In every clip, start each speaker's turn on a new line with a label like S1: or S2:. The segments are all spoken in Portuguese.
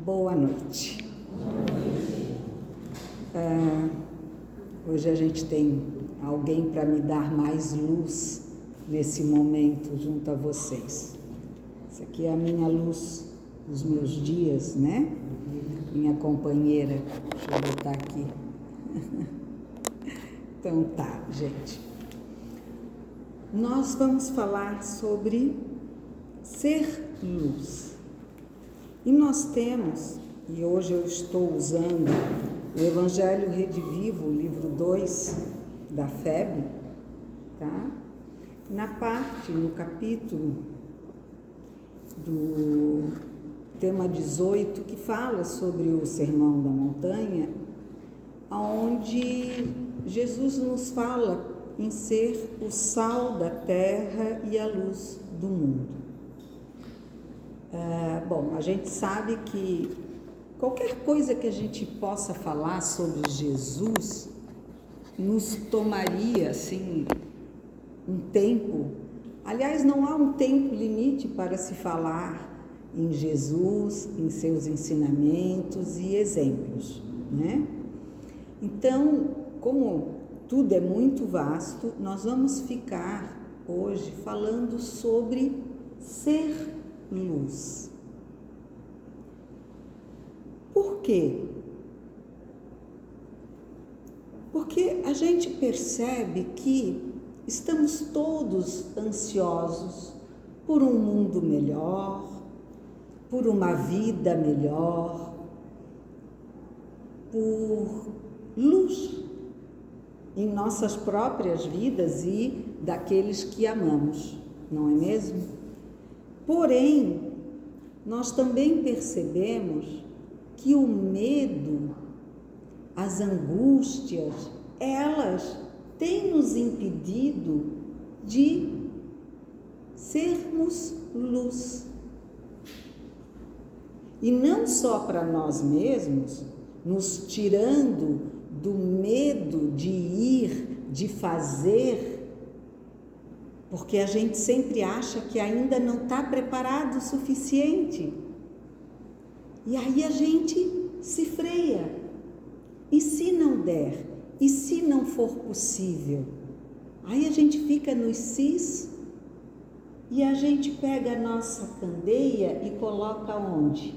S1: Boa noite. Hoje a gente tem alguém para me dar mais luz nesse momento junto a vocês. Essa aqui é a minha luz dos meus dias, né? Minha companheira. Deixa eu botar aqui. Então tá, gente. Nós vamos falar sobre ser luz. E nós temos, e hoje eu estou usando o Evangelho Redivivo, livro 2 da FEB, tá? No capítulo do tema 18, que fala sobre o Sermão da Montanha, onde Jesus nos fala em ser o sal da terra e a luz do mundo. Bom, a gente sabe que qualquer coisa que a gente possa falar sobre Jesus nos tomaria, assim, um tempo. Aliás, não há um tempo limite para se falar em Jesus, em seus ensinamentos e exemplos, né? Então, como tudo é muito vasto, nós vamos ficar hoje falando sobre ser luz. Por quê? Porque a gente percebe que estamos todos ansiosos por um mundo melhor, por uma vida melhor, por luz em nossas próprias vidas e daqueles que amamos, não é mesmo? Porém, nós também percebemos que o medo, as angústias, elas têm nos impedido de sermos luz. E não só para nós mesmos, nos tirando do medo de ir, de fazer, porque a gente sempre acha que ainda não está preparado o suficiente. E aí a gente se freia. E se não der? E se não for possível? Aí a gente fica nos sis e a gente pega a nossa candeia e coloca onde?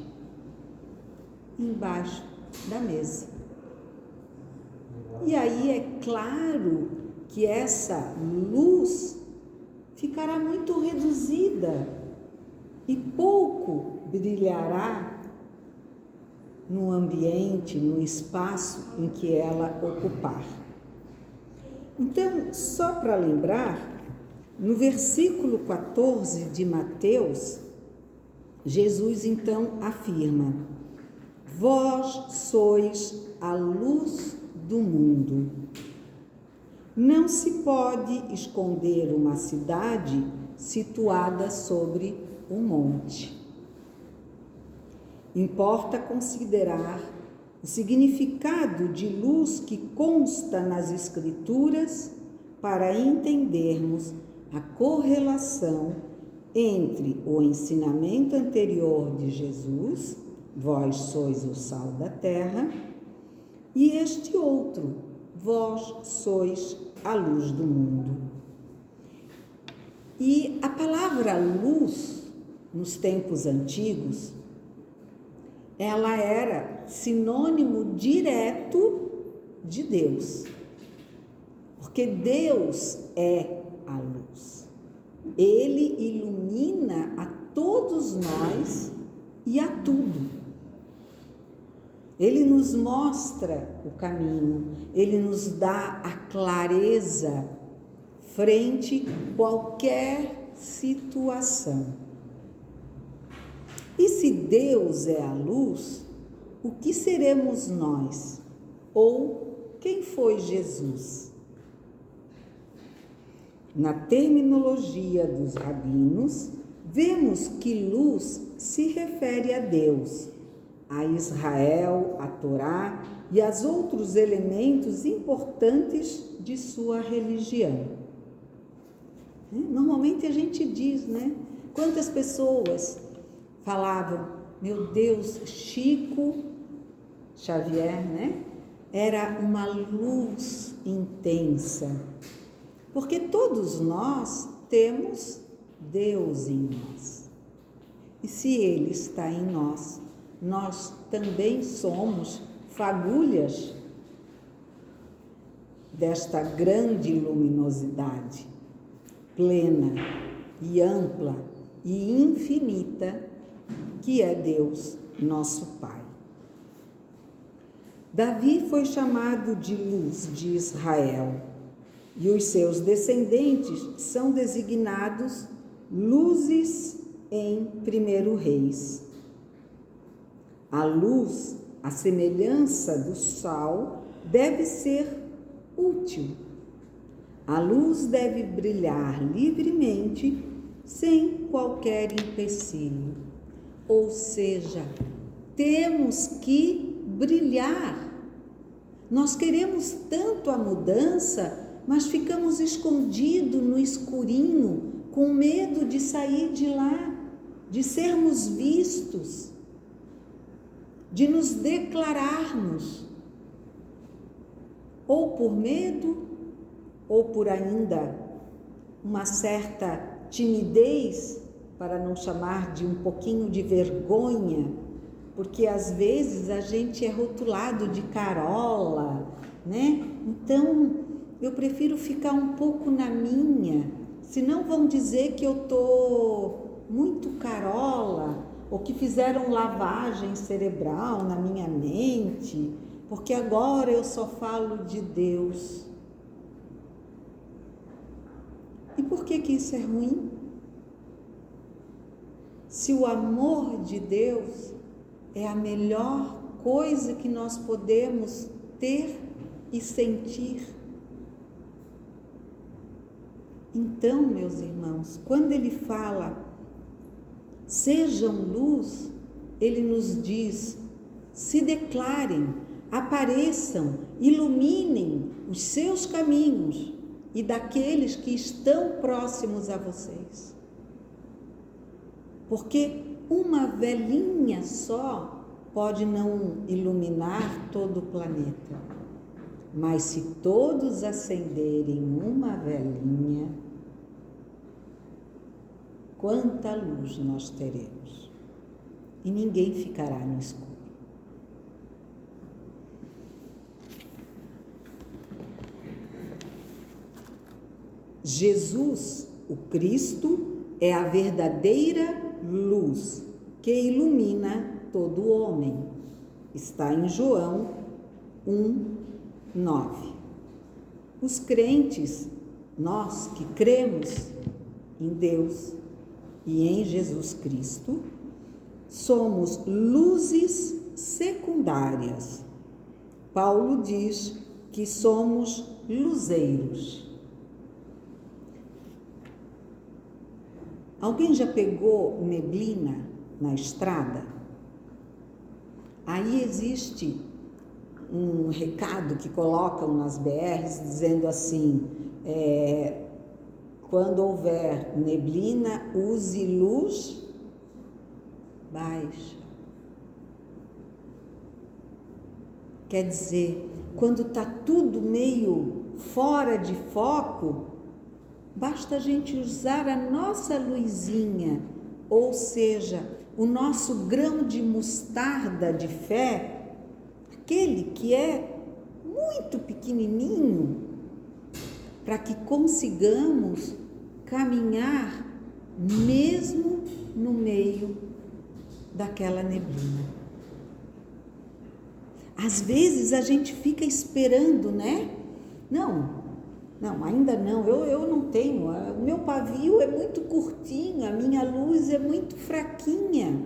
S1: Embaixo da mesa. E aí é claro que essa luz ficará muito reduzida e pouco brilhará no ambiente, no espaço em que ela ocupar. Então, só para lembrar, no versículo 14 de Mateus, Jesus então afirma: vós sois a luz do mundo. Não se pode esconder uma cidade situada sobre um monte. Importa considerar o significado de luz que consta nas Escrituras para entendermos a correlação entre o ensinamento anterior de Jesus, vós sois o sal da terra, e este outro, vós sois a luz do mundo. E a palavra luz, nos tempos antigos, ela era sinônimo direto de Deus, porque Deus é a luz. Ele ilumina a todos nós e a tudo. Ele nos mostra o caminho, ele nos dá a clareza frente a qualquer situação. E se Deus é a luz, o que seremos nós? Ou quem foi Jesus? Na terminologia dos rabinos, vemos que luz se refere a Deus, a Israel, a Torá e aos outros elementos importantes de sua religião. Normalmente a gente diz, né? Quantas pessoas falavam, Meu Deus, Chico Xavier, né? Era uma luz intensa, porque todos nós temos Deus em nós. E se Ele está em nós, nós também somos fagulhas desta grande luminosidade, plena e ampla e infinita, que é Deus, nosso Pai. Davi foi chamado de luz de Israel, e os seus descendentes são designados luzes em 1 Reis. A luz, a semelhança do sol, deve ser útil. A luz deve brilhar livremente, sem qualquer empecilho. Ou seja, temos que brilhar. Nós queremos tanto a mudança, mas ficamos escondidos no escurinho, com medo de sair de lá, de sermos vistos, de nos declararmos, ou por medo, ou por ainda uma certa timidez, para não chamar de um pouquinho de vergonha, porque às vezes a gente é rotulado de carola, né? Então, eu prefiro ficar um pouco na minha, senão vão dizer que eu estou muito carola, ou que fizeram lavagem cerebral na minha mente, porque agora eu só falo de Deus. E por que isso é ruim? Se o amor de Deus é a melhor coisa que nós podemos ter e sentir. Então, meus irmãos, quando ele fala, sejam luz, ele nos diz, se declarem, apareçam, iluminem os seus caminhos e daqueles que estão próximos a vocês. Porque uma velinha só pode não iluminar todo o planeta, mas se todos acenderem uma velinha, quanta luz nós teremos, e ninguém ficará no escuro. Jesus, o Cristo, é a verdadeira luz que ilumina todo homem. Está em João 1:9. Os crentes, nós que cremos em Deus e em Jesus Cristo, somos luzes secundárias. Paulo diz que somos luzeiros. Alguém já pegou neblina na estrada? Aí existe um recado que colocam nas BRs dizendo assim, quando houver neblina, use luz baixa. Quer dizer, quando está tudo meio fora de foco, basta a gente usar a nossa luzinha, ou seja, o nosso grão de mostarda de fé, aquele que é muito pequenininho, para que consigamos caminhar mesmo no meio daquela neblina. Às vezes a gente fica esperando, né? Não, ainda não, eu não tenho, o meu pavio é muito curtinho, a minha luz é muito fraquinha.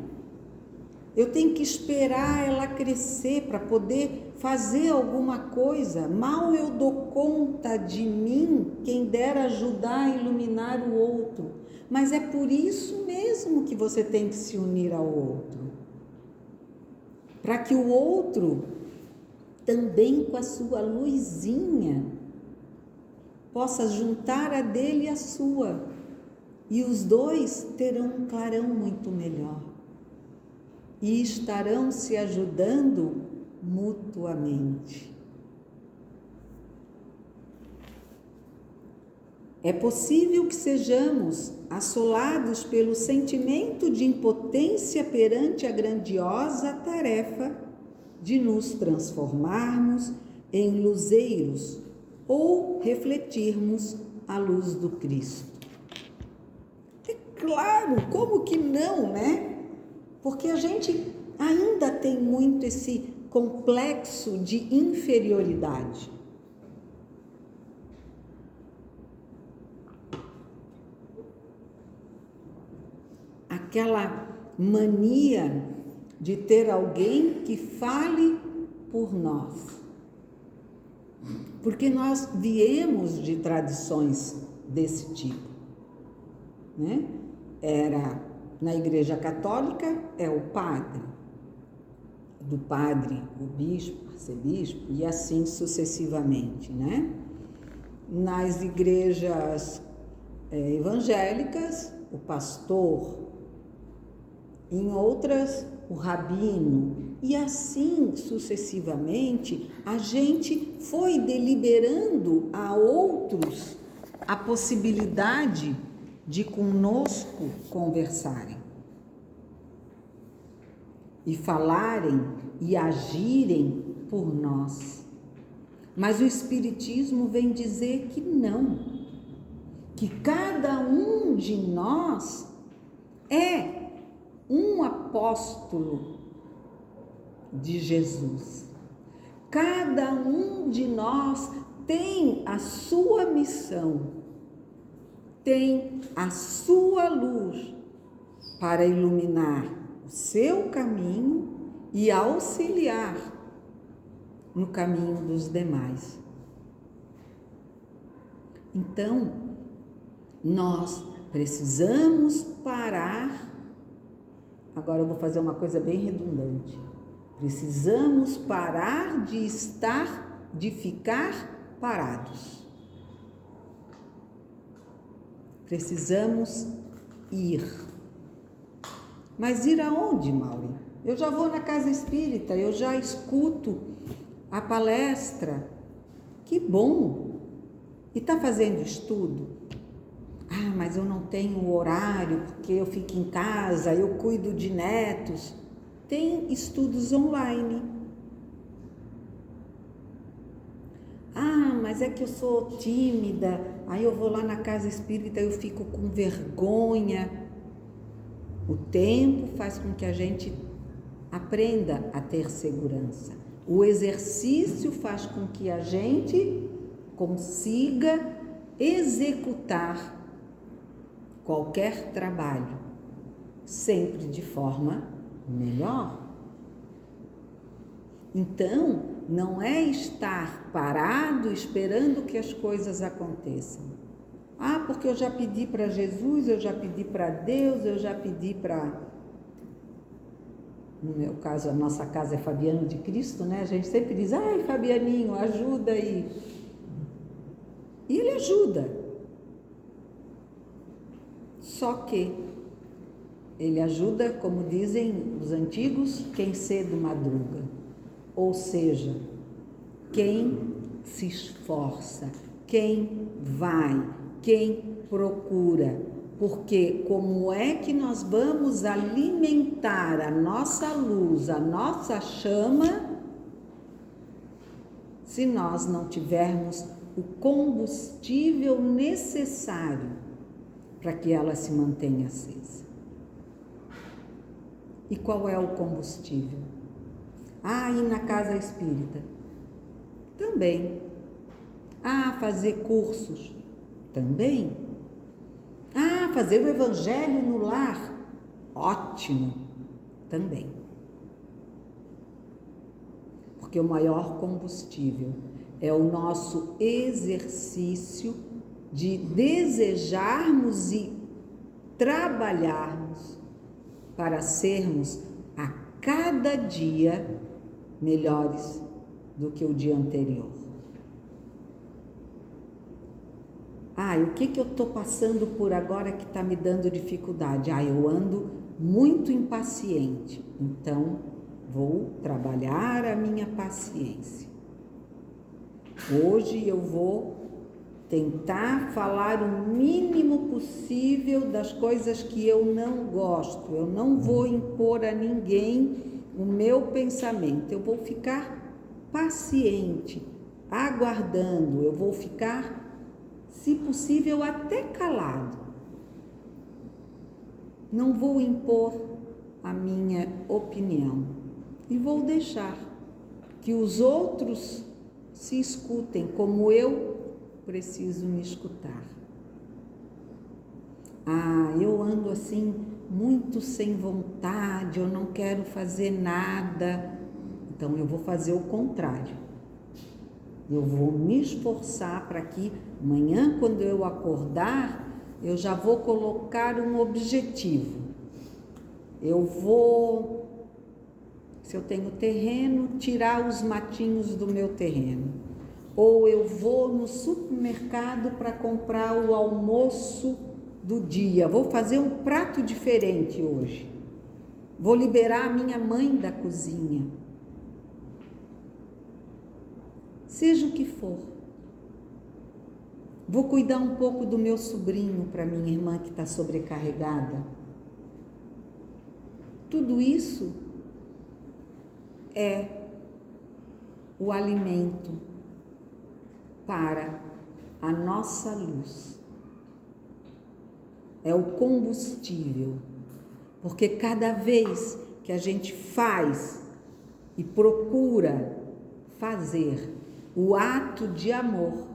S1: Eu tenho que esperar ela crescer para poder fazer alguma coisa. Mal eu dou conta de mim, quem dera ajudar a iluminar o outro. Mas é por isso mesmo que você tem que se unir ao outro. Para que o outro, também com a sua luzinha, possa juntar a dele e a sua. E os dois terão um clarão muito melhor. e estarão se ajudando mutuamente. É possível que sejamos assolados pelo sentimento de impotência perante a grandiosa tarefa de nos transformarmos em luzeiros ou refletirmos a luz do Cristo. É claro, como que não, né? Porque a gente ainda tem muito esse complexo de inferioridade. Aquela mania de ter alguém que fale por nós. Porque nós viemos de tradições desse tipo, né? Na Igreja Católica é o padre, do padre o bispo, arcebispo e assim sucessivamente, né? Nas igrejas evangélicas, o pastor, em outras, o rabino, e assim sucessivamente, a gente foi deliberando a outros a possibilidade de conosco conversarem e falarem e agirem por nós. Mas o Espiritismo vem dizer que não, que cada um de nós é um apóstolo de Jesus. Cada um de nós tem a sua missão, tem a sua luz para iluminar o seu caminho e auxiliar no caminho dos demais. Então, nós precisamos parar. Agora eu vou fazer uma coisa bem redundante. Precisamos parar de ficar parados. Precisamos ir. Mas ir aonde, Mauri? Eu já vou na casa espírita, eu já escuto a palestra. Que bom! E está fazendo estudo? Ah, mas eu não tenho horário, porque eu fico em casa, eu cuido de netos. Tem estudos online. Ah, mas é que eu sou tímida, aí eu vou lá na casa espírita, eu fico com vergonha. O tempo faz com que a gente aprenda a ter segurança. O exercício faz com que a gente consiga executar qualquer trabalho, sempre de forma melhor. Então, não é estar parado esperando que as coisas aconteçam. Ah, porque eu já pedi para Jesus, eu já pedi para Deus, eu já pedi para... No meu caso, a nossa casa é Fabiano de Cristo, né? A gente sempre diz, ai, Fabianinho, ajuda aí. E ele ajuda. Só que ele ajuda, como dizem os antigos, quem cedo madruga. Ou seja, quem se esforça, quem vai, quem procura. Porque como é que nós vamos alimentar a nossa luz, a nossa chama, se nós não tivermos o combustível necessário para que ela se mantenha acesa? E qual é o combustível? Ah, ir na casa espírita? Também. Ah, fazer cursos? Também. Ah, fazer o evangelho no lar? Ótimo! Também. Porque o maior combustível é o nosso exercício de desejarmos e trabalharmos para sermos a cada dia melhores do que o dia anterior. Ah, e o que eu estou passando por agora que está me dando dificuldade? Ah, eu ando muito impaciente. Então, vou trabalhar a minha paciência. Hoje eu vou tentar falar o mínimo possível das coisas que eu não gosto. Eu não vou impor a ninguém o meu pensamento. Eu vou ficar paciente, aguardando. Eu vou ficar, se possível, até calado. Não vou impor a minha opinião e vou deixar que os outros se escutem como eu preciso me escutar. Eu ando assim muito sem vontade, eu não quero fazer nada. Então eu vou fazer o contrário. Eu vou me esforçar para que amanhã, quando eu acordar, eu já vou colocar um objetivo. Eu vou, se eu tenho terreno, tirar os matinhos do meu terreno. Ou eu vou no supermercado para comprar o almoço do dia. Vou fazer um prato diferente hoje. Vou liberar a minha mãe da cozinha. Seja o que for. Vou cuidar um pouco do meu sobrinho para minha irmã que está sobrecarregada. Tudo isso é o alimento para a nossa luz. É o combustível, porque cada vez que a gente faz e procura fazer o ato de amor,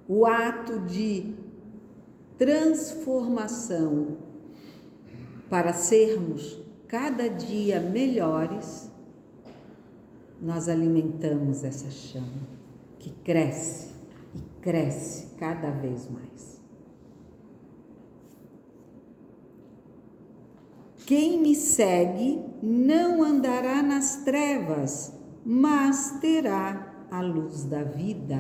S1: o ato de transformação para sermos cada dia melhores, nós alimentamos essa chama que cresce e cresce cada vez mais. Quem me segue não andará nas trevas, mas terá a luz da vida.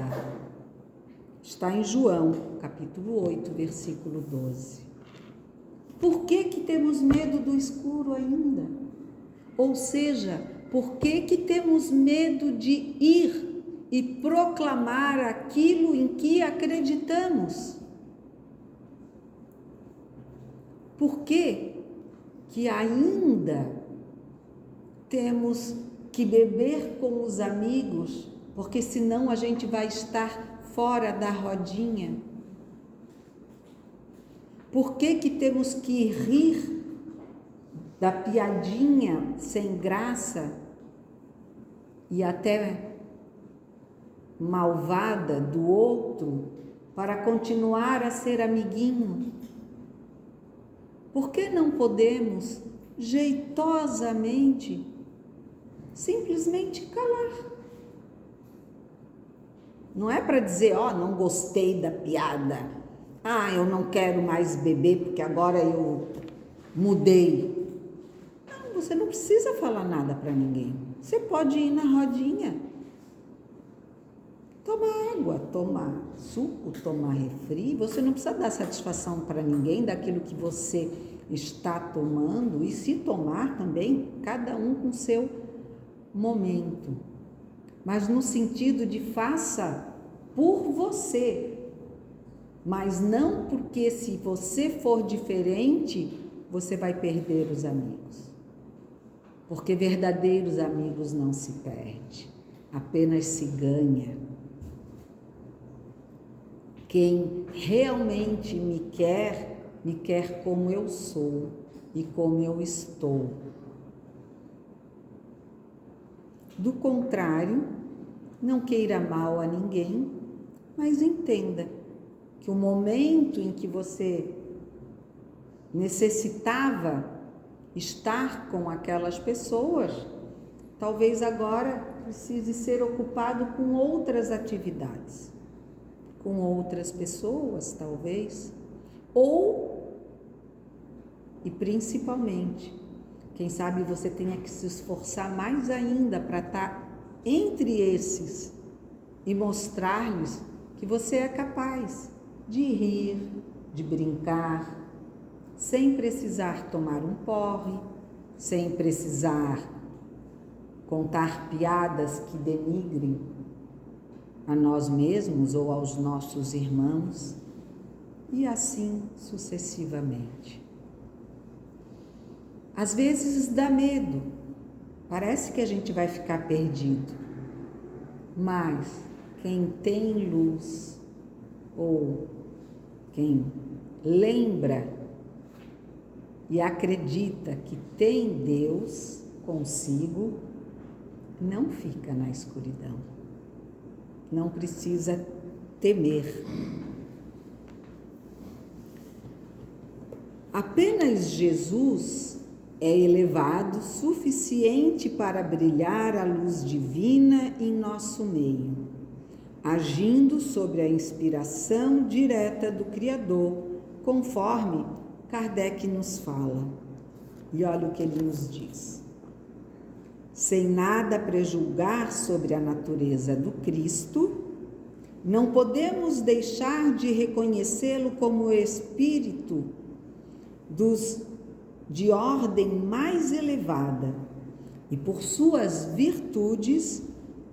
S1: Está em João, capítulo 8, versículo 12. Por que temos medo do escuro ainda? Ou seja, por que temos medo de ir e proclamar aquilo em que acreditamos? Por que ainda temos que beber com os amigos, porque senão a gente vai estar fora da rodinha? Por que temos que rir da piadinha sem graça e até malvada do outro para continuar a ser amiguinho? Por que não podemos jeitosamente simplesmente calar? Não é para dizer, não gostei da piada, eu não quero mais beber porque agora eu mudei. Não, você não precisa falar nada para ninguém. Você pode ir na rodinha, tomar água, tomar suco, tomar refri. Você não precisa dar satisfação para ninguém daquilo que você está tomando, e se tomar também, cada um com seu momento. Mas no sentido de faça por você, mas não porque se você for diferente, você vai perder os amigos. Porque verdadeiros amigos não se perde, apenas se ganha. Quem realmente me quer como eu sou e como eu estou. Do contrário, não queira mal a ninguém, mas entenda que o momento em que você necessitava estar com aquelas pessoas, talvez agora precise ser ocupado com outras atividades, com outras pessoas, talvez, ou, e principalmente, quem sabe você tenha que se esforçar mais ainda para estar entre esses e mostrar-lhes que você é capaz de rir, de brincar, sem precisar tomar um porre, sem precisar contar piadas que denigrem a nós mesmos ou aos nossos irmãos, e assim sucessivamente. Às vezes dá medo, parece que a gente vai ficar perdido, mas quem tem luz ou quem lembra e acredita que tem Deus consigo, não fica na escuridão, não precisa temer. Apenas Jesus é elevado suficiente para brilhar a luz divina em nosso meio, agindo sobre a inspiração direta do Criador, conforme Kardec nos fala. E olha o que ele nos diz. Sem nada prejulgar sobre a natureza do Cristo, não podemos deixar de reconhecê-lo como espírito de ordem mais elevada e, por suas virtudes,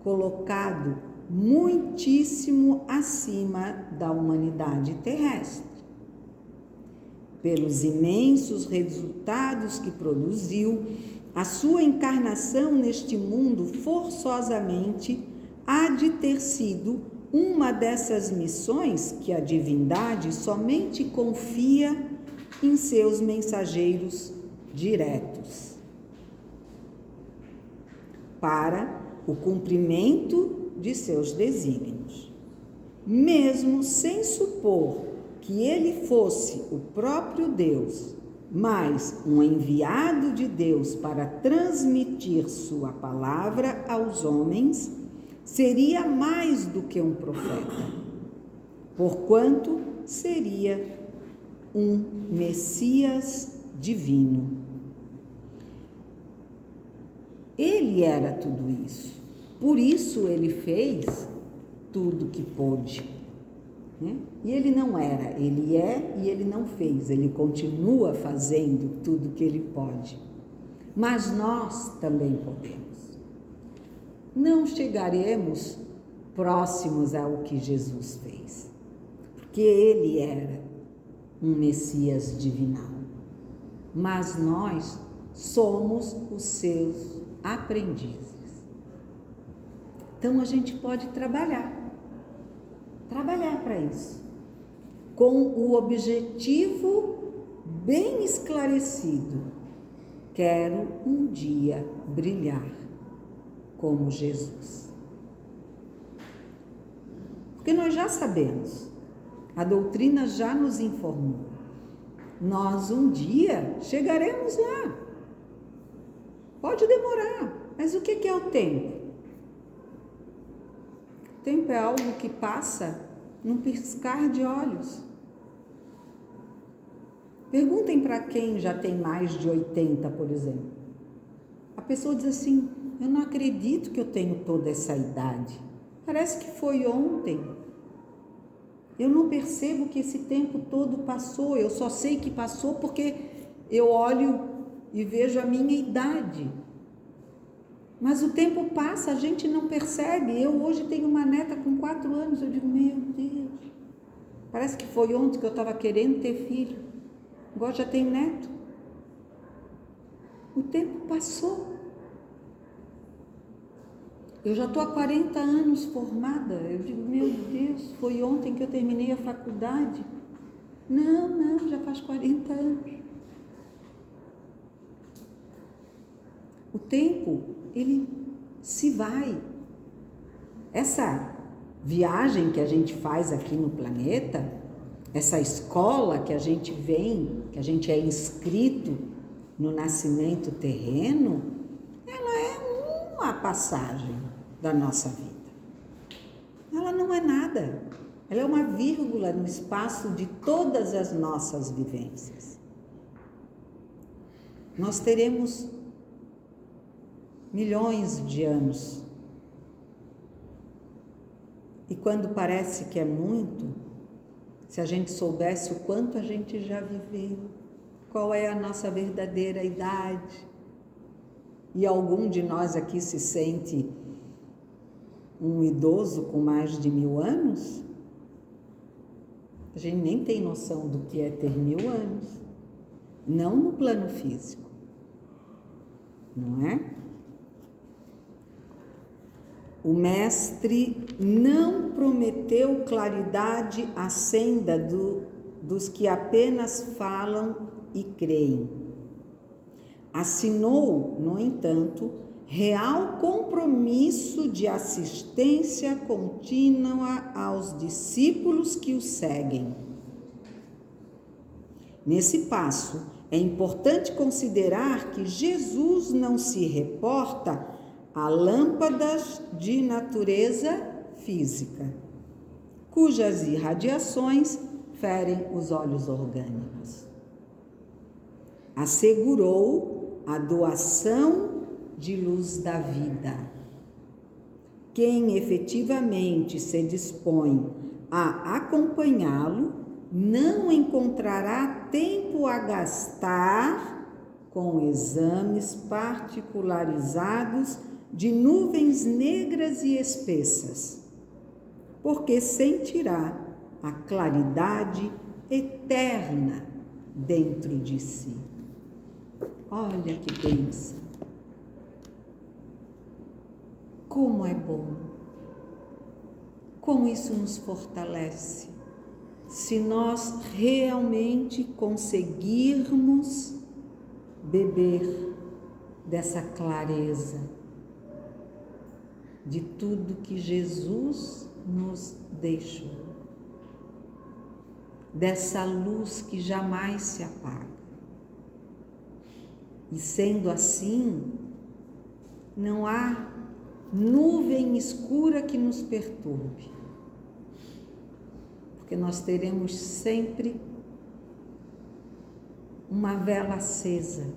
S1: colocado muitíssimo acima da humanidade terrestre. Pelos imensos resultados que produziu, a sua encarnação neste mundo forçosamente há de ter sido uma dessas missões que a divindade somente confia em seus mensageiros diretos, para o cumprimento de seus desígnios. Mesmo sem supor que ele fosse o próprio Deus, mas um enviado de Deus para transmitir sua palavra aos homens, seria mais do que um profeta, porquanto seria um Messias divino. Ele era tudo isso, por isso ele fez tudo que pôde, né? E ele não era, ele é e ele não fez, ele continua fazendo tudo que ele pode. Mas nós também podemos. Não chegaremos próximos ao que Jesus fez, porque ele era um Messias divinal, mas nós somos os seus aprendizes. Então a gente pode trabalhar para isso, com o objetivo bem esclarecido: quero um dia brilhar como Jesus. Porque nós já sabemos, a doutrina já nos informou, nós um dia chegaremos lá. Pode demorar, mas o que é o tempo? O tempo é algo que passa num piscar de olhos. Perguntem para quem já tem mais de 80, por exemplo. A pessoa diz assim: eu não acredito que eu tenho toda essa idade. Parece que foi ontem. Eu não percebo que esse tempo todo passou. Eu só sei que passou porque eu olho e vejo a minha idade. Mas o tempo passa, a gente não percebe. Eu hoje tenho uma neta com 4 anos. Eu digo, meu Deus, parece que foi ontem que eu estava querendo ter filho. Agora já tenho neto. O tempo passou. Eu já estou há 40 anos formada. Eu digo, meu Deus, foi ontem que eu terminei a faculdade. Não, já faz 40 anos. O tempo, ele se vai. Essa viagem que a gente faz aqui no planeta, essa escola que a gente vem, que a gente é inscrito no nascimento terreno, ela é uma passagem da nossa vida. Ela não é nada. Ela é uma vírgula no espaço de todas as nossas vivências. Nós teremos milhões de anos. E quando parece que é muito, se a gente soubesse o quanto a gente já viveu, qual é a nossa verdadeira idade. E algum de nós aqui se sente um idoso com mais de 1000 anos? A gente nem tem noção do que é ter 1000 anos. Não no plano físico, não é? O mestre não prometeu claridade à senda dos que apenas falam e creem. Assinou, no entanto, real compromisso de assistência contínua aos discípulos que o seguem. Nesse passo, é importante considerar que Jesus não se reporta a lâmpadas de natureza física, cujas irradiações ferem os olhos orgânicos. Assegurou a doação de luz da vida. Quem efetivamente se dispõe a acompanhá-lo não encontrará tempo a gastar com exames particularizados de nuvens negras e espessas, porque sentirá a claridade eterna dentro de si. Olha que bênção! Como é bom! Como isso nos fortalece! Se nós realmente conseguirmos beber dessa clareza, de tudo que Jesus nos deixou, dessa luz que jamais se apaga. E sendo assim, não há nuvem escura que nos perturbe, porque nós teremos sempre uma vela acesa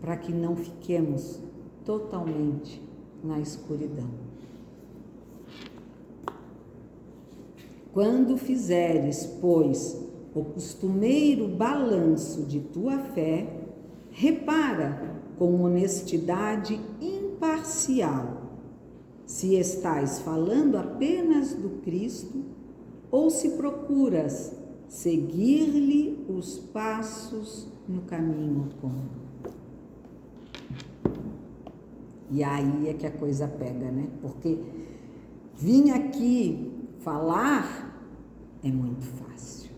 S1: para que não fiquemos totalmente na escuridão. Quando fizeres, pois, o costumeiro balanço de tua fé, repara com honestidade imparcial se estás falando apenas do Cristo ou se procuras seguir-lhe os passos no caminho oculto. E aí é que a coisa pega, né? Porque vir aqui falar é muito fácil.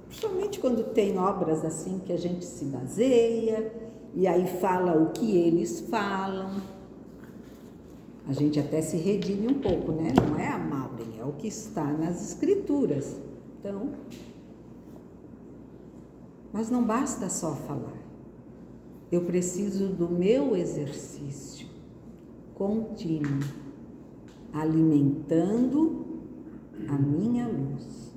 S1: Principalmente quando tem obras assim que a gente se baseia e aí fala o que eles falam. A gente até se redime um pouco, né? Não é a Maureen, é o que está nas escrituras. Então, mas não basta só falar. Eu preciso do meu exercício contínuo, alimentando a minha luz.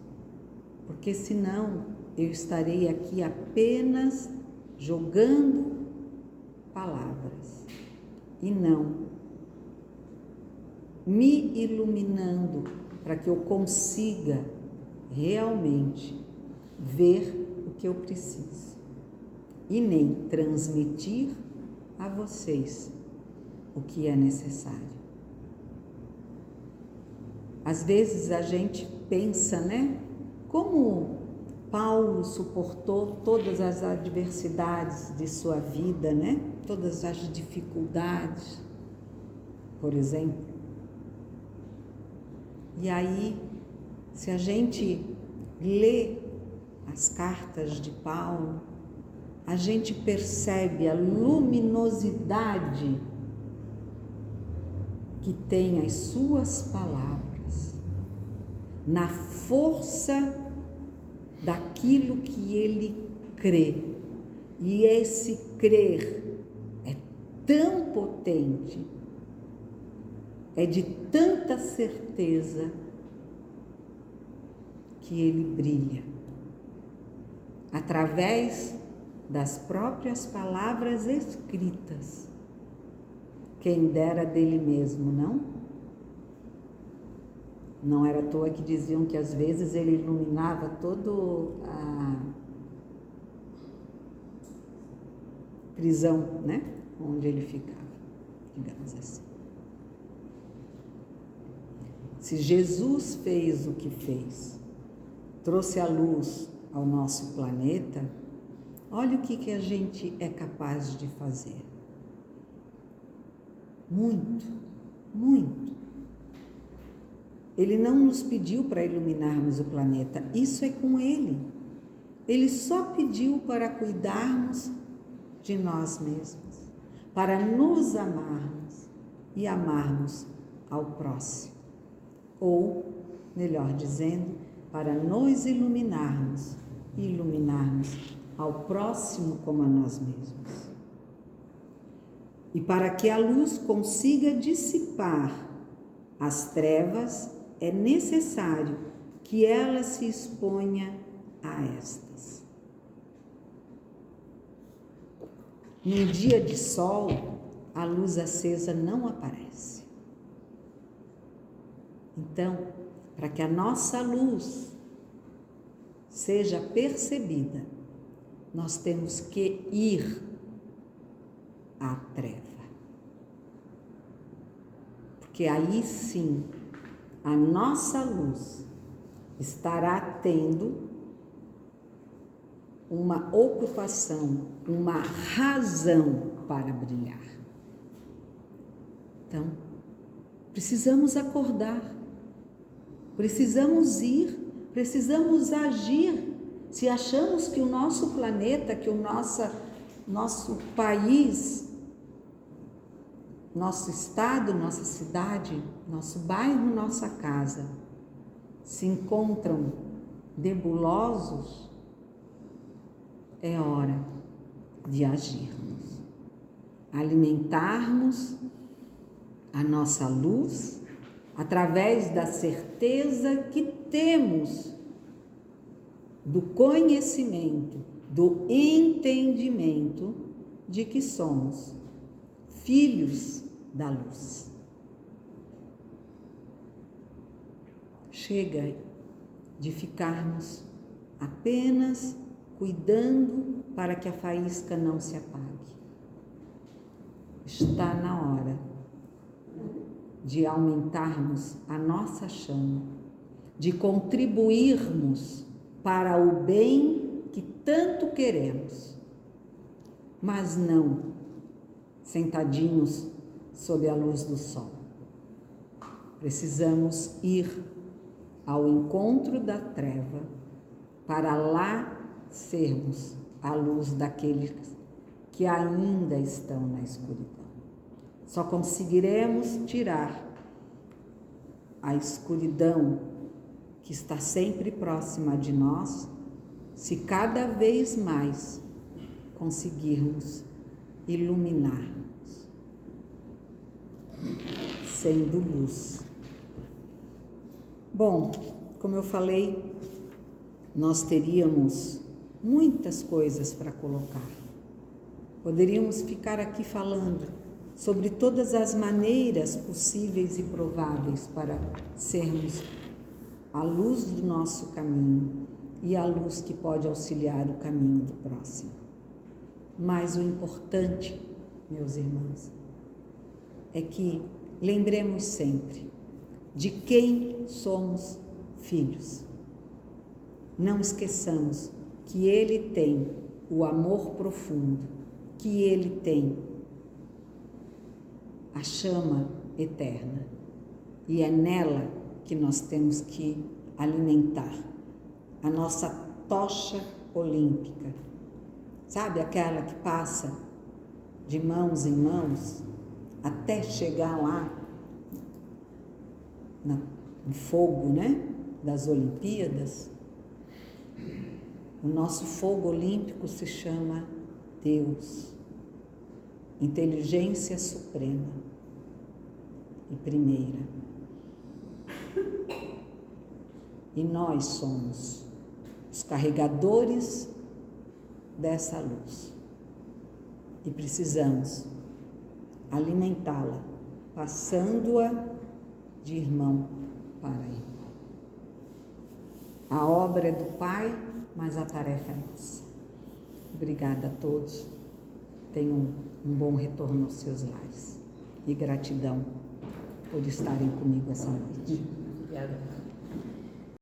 S1: Porque senão eu estarei aqui apenas jogando palavras e não me iluminando para que eu consiga realmente ver o que eu preciso e nem transmitir a vocês o que é necessário. Às vezes a gente pensa, né? Como Paulo suportou todas as adversidades de sua vida, né? Todas as dificuldades, por exemplo. E aí, se a gente lê as cartas de Paulo, a gente percebe a luminosidade que tem as suas palavras, na força daquilo que ele crê. E esse crer é tão potente, é de tanta certeza, que ele brilha através das próprias palavras escritas. Quem dera dele mesmo, não? Não era à toa que diziam que às vezes ele iluminava todo prisão, né? Onde ele ficava, digamos assim. Se Jesus fez o que fez, trouxe a luz ao nosso planeta, olha o que a gente é capaz de fazer. Muito, muito. Ele não nos pediu para iluminarmos o planeta, isso é com Ele. Ele só pediu para cuidarmos de nós mesmos, para nos amarmos e amarmos ao próximo. Ou, melhor dizendo, para nos iluminarmos e iluminarmos ao próximo como a nós mesmos. E para que a luz consiga dissipar as trevas, é necessário que ela se exponha a estas. Num dia de sol, a luz acesa não aparece. Então, para que a nossa luz seja percebida, nós temos que ir à treva. Porque aí sim, a nossa luz estará tendo uma ocupação, uma razão para brilhar. Então, precisamos acordar, precisamos ir, precisamos agir. Se achamos que o nosso planeta, que o nosso país, nosso estado, nossa cidade, nosso bairro, nossa casa se encontram nebulosos, é hora de agirmos, alimentarmos a nossa luz através da certeza que temos do conhecimento, do entendimento de que somos filhos da luz. Chega de ficarmos apenas cuidando para que a faísca não se apague. Está na hora de aumentarmos a nossa chama, de contribuirmos para o bem que tanto queremos, mas não sentadinhos sob a luz do sol. Precisamos ir ao encontro da treva para lá sermos a luz daqueles que ainda estão na escuridão. Só conseguiremos tirar a escuridão que está sempre próxima de nós se cada vez mais conseguirmos iluminar-nos, sendo luz. Bom, como eu falei, nós teríamos muitas coisas para colocar. Poderíamos ficar aqui falando sobre todas as maneiras possíveis e prováveis para sermos a luz do nosso caminho e a luz que pode auxiliar o caminho do próximo. Mas o importante, meus irmãos, é que lembremos sempre de quem somos filhos. Não esqueçamos que Ele tem o amor profundo, que Ele tem a chama eterna, e é nela que nós temos que alimentar a nossa tocha olímpica. Sabe aquela que passa de mãos em mãos até chegar lá no fogo, né, das Olimpíadas? O nosso fogo olímpico se chama Deus, inteligência suprema e primeira. E nós somos os carregadores dessa luz e precisamos alimentá-la, passando-a de irmão para irmão. A obra é do Pai, mas a tarefa é nossa. Obrigada a todos. tenham um bom retorno aos seus lares. E gratidão por estarem comigo essa noite.
S2: Obrigada.